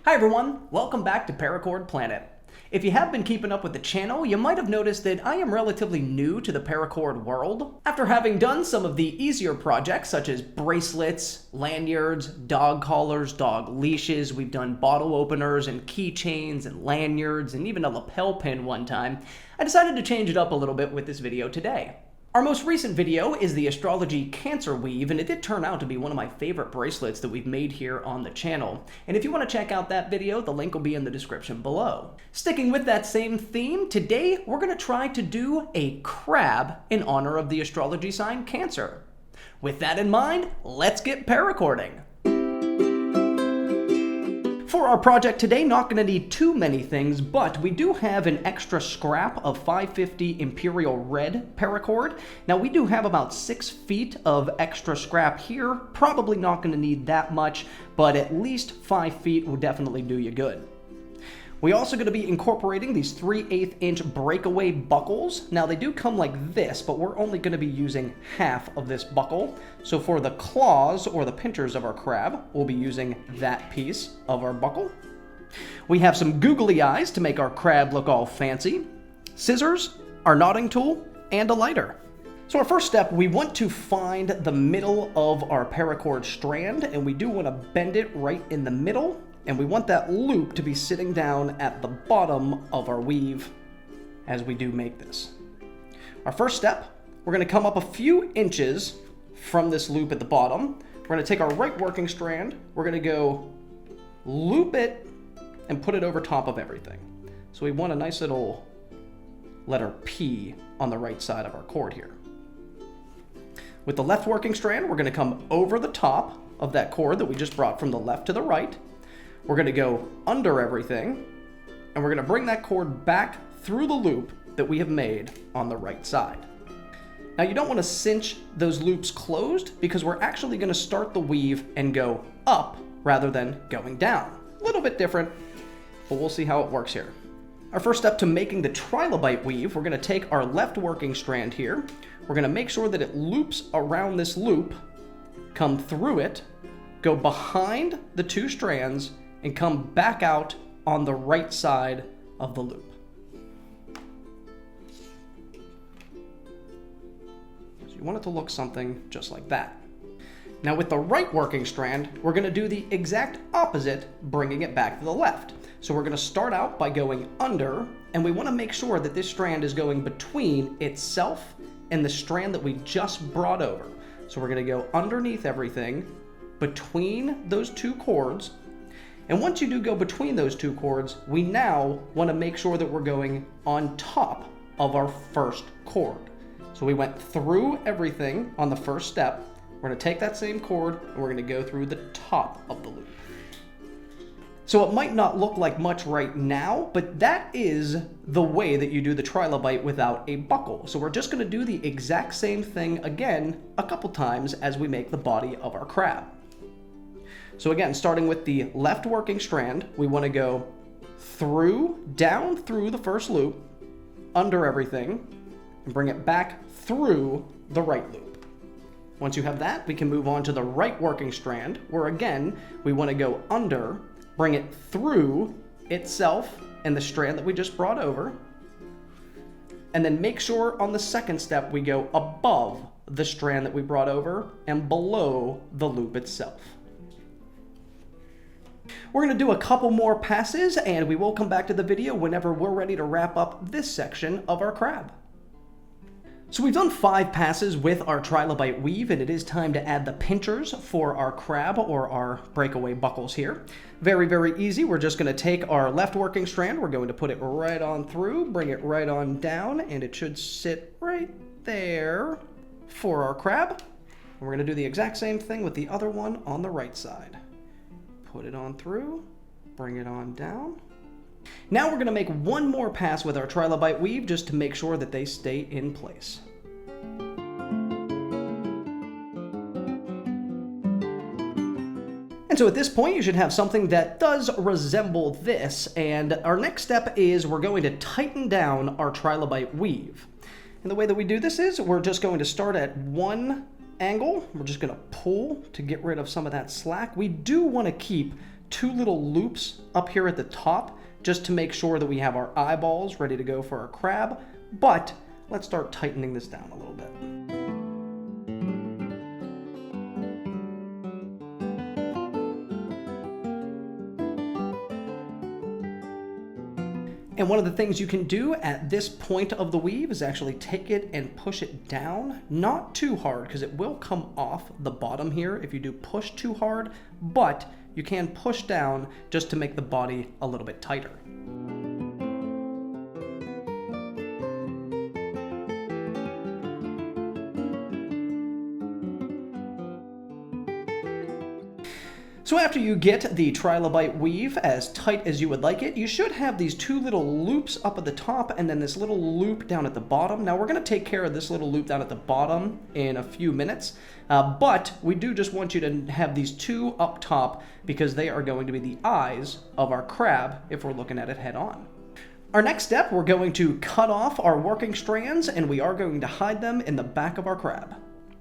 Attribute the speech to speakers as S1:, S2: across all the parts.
S1: Hi everyone, welcome back to Paracord Planet. If you have been keeping up with the channel, you might have noticed that I am relatively new to the paracord world. After having done some of the easier projects such as bracelets, lanyards, dog collars, dog leashes, we've done bottle openers and keychains and lanyards and even a lapel pin one time, I decided to change it up a little bit with this video today. Our most recent video is the Astrology Cancer Weave, and it did turn out to be one of my favorite bracelets that we've made here on the channel. And if you want to check out that video, the link will be in the description below. Sticking with that same theme, today we're going to try to do a crab in honor of the astrology sign Cancer. With that in mind, let's get paracording. For our project today, not going to need too many things, but we do have an extra scrap of 550 Imperial Red paracord. Now we do have about 6 feet of extra scrap here. Probably not going to need that much, but at least 5 feet will definitely do you good. We're also going to be incorporating these 3/8 inch Breakaway buckles. Now they do come like this, but we're only going to be using half of this buckle. So for the claws or the pinchers of our crab, we'll be using that piece of our buckle. We have some googly eyes to make our crab look all fancy, scissors, our knotting tool, and a lighter. So our first step, we want to find the middle of our paracord strand, and we do want to bend it right in the middle. And we want that loop to be sitting down at the bottom of our weave as we do make this. Our first step, we're going to come up a few inches from this loop at the bottom. We're going to take our right working strand, we're going to go loop it and put it over top of everything. So we want a nice little letter P on the right side of our cord here. With the left working strand, we're going to come over the top of that cord that we just brought from the left to the right. We're going to go under everything, and we're going to bring that cord back through the loop that we have made on the right side. Now you don't want to cinch those loops closed because we're actually going to start the weave and go up rather than going down. A little bit different, but we'll see how it works here. Our first step to making the trilobite weave, we're going to take our left working strand here. We're going to make sure that it loops around this loop, come through it, go behind the two strands, and come back out on the right side of the loop. So you want it to look something just like that. Now with the right working strand, we're going to do the exact opposite, bringing it back to the left. So we're going to start out by going under, and we want to make sure that this strand is going between itself and the strand that we just brought over. So we're going to go underneath everything, between those two cords. And once you do go between those two cords, we now want to make sure that we're going on top of our first cord. So we went through everything on the first step. We're going to take that same cord and we're going to go through the top of the loop. So it might not look like much right now, but that is the way that you do the trilobite without a buckle. So we're just going to do the exact same thing again a couple times as we make the body of our crab. So again, starting with the left working strand, we want to go down through the first loop, under everything, and bring it back through the right loop. Once you have that, we can move on to the right working strand, where again, we want to go under, bring it through itself and the strand that we just brought over, and then make sure on the second step we go above the strand that we brought over and below the loop itself. We're going to do a couple more passes, and we will come back to the video whenever we're ready to wrap up this section of our crab. So we've done 5 passes with our trilobite weave, and it is time to add the pinchers for our crab or our breakaway buckles here. Very, very easy. We're just going to take our left working strand, we're going to put it right on through, bring it right on down, and it should sit right there for our crab. And we're going to do the exact same thing with the other one on the right side. Put it on through, bring it on down. Now we're going to make one more pass with our trilobite weave just to make sure that they stay in place. And so at this point you should have something that does resemble this, and our next step is we're going to tighten down our trilobite weave. And the way that we do this is we're just going to start at one angle. We're just going to pull to get rid of some of that slack. We do want to keep 2 little loops up here at the top just to make sure that we have our eyeballs ready to go for our crab, but let's start tightening this down a little bit. And one of the things you can do at this point of the weave is actually take it and push it down, not too hard because it will come off the bottom here if you do push too hard, but you can push down just to make the body a little bit tighter. So after you get the trilobite weave as tight as you would like it, you should have these 2 little loops up at the top and then this little loop down at the bottom. Now we're going to take care of this little loop down at the bottom in a few minutes, but we do just want you to have these 2 up top because they are going to be the eyes of our crab if we're looking at it head on. Our next step, we're going to cut off our working strands and we are going to hide them in the back of our crab.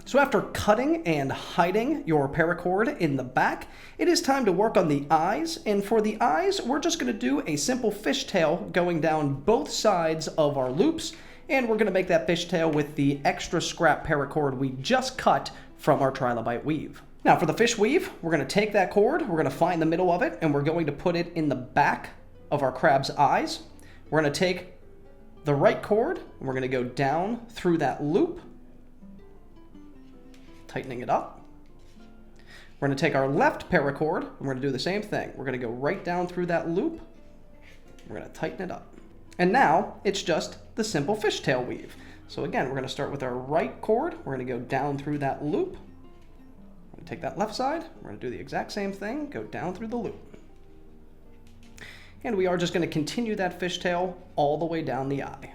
S1: So after cutting and hiding your paracord in the back, it is time to work on the eyes. And for the eyes, we're just going to do a simple fishtail going down both sides of our loops. And we're going to make that fishtail with the extra scrap paracord we just cut from our trilobite weave. Now for the fish weave, we're going to take that cord, we're going to find the middle of it, and we're going to put it in the back of our crab's eyes. We're going to take the right cord, and we're going to go down through that loop, tightening it up. We're going to take our left paracord and we're going to do the same thing. We're going to go right down through that loop. We're going to tighten it up. And now it's just the simple fishtail weave. So again, we're going to start with our right cord. We're going to go down through that loop. We're going to take that left side. We're going to do the exact same thing. Go down through the loop. And we are just going to continue that fishtail all the way down the eye.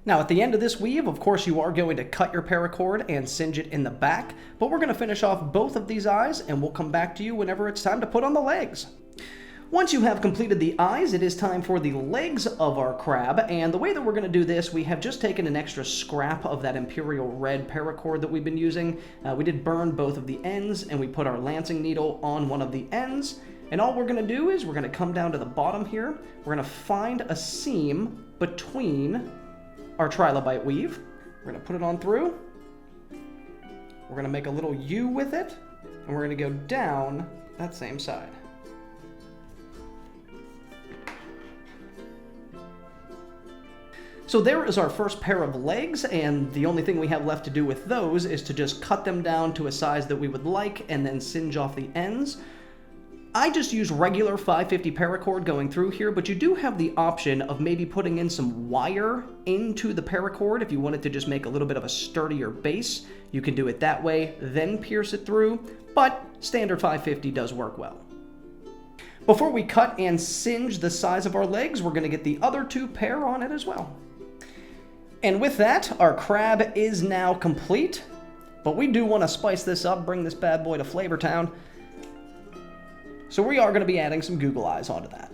S1: Now at the end of this weave, of course, you are going to cut your paracord and singe it in the back, but we're going to finish off both of these eyes and we'll come back to you whenever it's time to put on the legs. Once you have completed the eyes, it is time for the legs of our crab, and the way that we're going to do this, we have just taken an extra scrap of that Imperial Red paracord that we've been using. We did burn both of the ends and we put our lancing needle on one of the ends, and all we're going to do is we're going to come down to the bottom here. We're going to find a seam between our trilobite weave. We're going to put it on through. We're going to make a little U with it, and we're going to go down that same side. So there is our first pair of legs, and the only thing we have left to do with those is to just cut them down to a size that we would like and then singe off the ends. I just use regular 550 paracord going through here, but you do have the option of maybe putting in some wire into the paracord if you wanted to just make a little bit of a sturdier base. You can do it that way, then pierce it through, but standard 550 does work well. Before we cut and singe the size of our legs, we're going to get the other 2 pair on it as well. And with that, our crab is now complete, but we do want to spice this up, bring this bad boy to Flavor Town. So we are going to be adding some Google eyes onto that.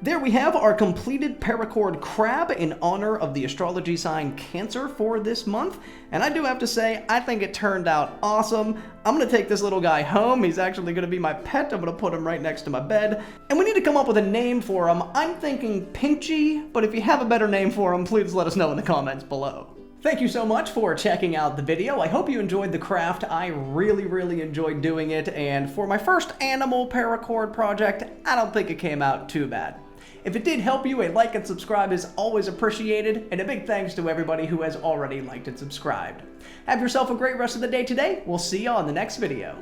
S1: There we have our completed paracord crab in honor of the astrology sign Cancer for this month. And I do have to say, I think it turned out awesome. I'm going to take this little guy home. He's actually going to be my pet. I'm going to put him right next to my bed. And we need to come up with a name for him. I'm thinking Pinchy, but if you have a better name for him, please let us know in the comments below. Thank you so much for checking out the video. I hope you enjoyed the craft. I really enjoyed doing it, and for my first animal paracord project, I don't think it came out too bad. If it did help you, a like and subscribe is always appreciated, and a big thanks to everybody who has already liked and subscribed. Have yourself a great rest of the day today. We'll see you on the next video.